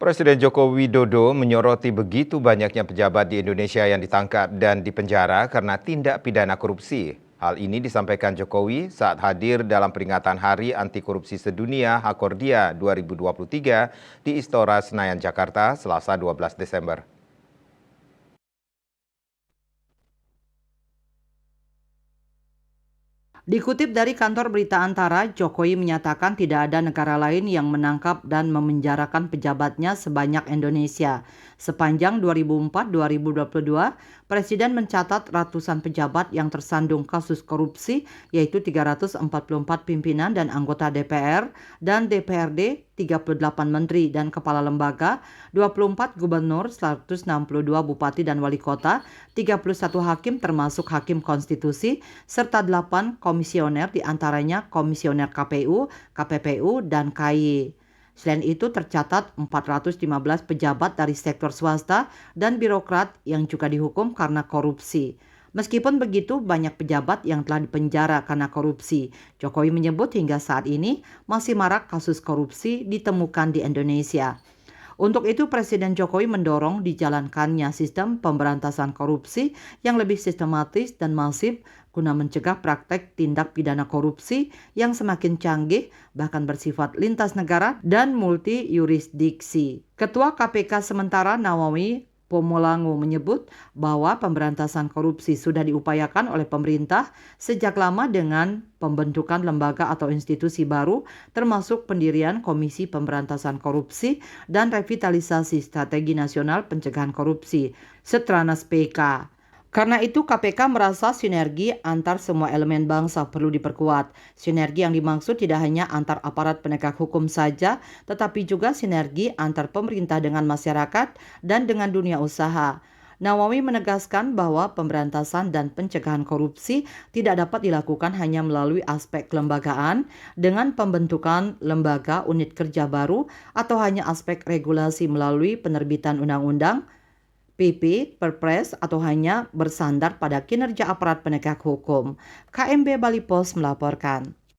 Presiden Joko Widodo menyoroti begitu banyaknya pejabat di Indonesia yang ditangkap dan dipenjara karena tindak pidana korupsi. Hal ini disampaikan Jokowi saat hadir dalam peringatan Hari Anti Korupsi Sedunia Hakordia 2023 di Istora Senayan, Jakarta, Selasa 12 Desember. Dikutip dari kantor berita Antara, Jokowi menyatakan tidak ada negara lain yang menangkap dan memenjarakan pejabatnya sebanyak Indonesia. Sepanjang 2004-2022, Presiden mencatat ratusan pejabat yang tersandung kasus korupsi, yaitu 344 pimpinan dan anggota DPR dan DPRD, 38 menteri dan kepala lembaga, 24 gubernur, 162 bupati dan wali kota, 31 hakim termasuk hakim konstitusi, serta 8 komisioner diantaranya komisioner KPU, KPPU, dan KY. Selain itu tercatat 415 pejabat dari sektor swasta dan birokrat yang juga dihukum karena korupsi. Meskipun begitu, banyak pejabat yang telah dipenjara karena korupsi. Jokowi menyebut hingga saat ini masih marak kasus korupsi ditemukan di Indonesia. Untuk itu, Presiden Jokowi mendorong dijalankannya sistem pemberantasan korupsi yang lebih sistematis dan masif guna mencegah praktek tindak pidana korupsi yang semakin canggih, bahkan bersifat lintas negara dan multi yurisdiksi. Ketua KPK sementara Nawawi Pomolango menyebut bahwa pemberantasan korupsi sudah diupayakan oleh pemerintah sejak lama dengan pembentukan lembaga atau institusi baru, termasuk pendirian Komisi Pemberantasan Korupsi dan Revitalisasi Strategi Nasional Pencegahan Korupsi, Setranas PK. Karena itu KPK merasa sinergi antar semua elemen bangsa perlu diperkuat. Sinergi yang dimaksud tidak hanya antar aparat penegak hukum saja, tetapi juga sinergi antar pemerintah dengan masyarakat dan dengan dunia usaha. Nawawi menegaskan bahwa pemberantasan dan pencegahan korupsi tidak dapat dilakukan hanya melalui aspek kelembagaan dengan pembentukan lembaga unit kerja baru atau hanya aspek regulasi melalui penerbitan undang-undang, PP, Perpres, atau hanya bersandar pada kinerja aparat penegak hukum. KMB Bali Pos melaporkan.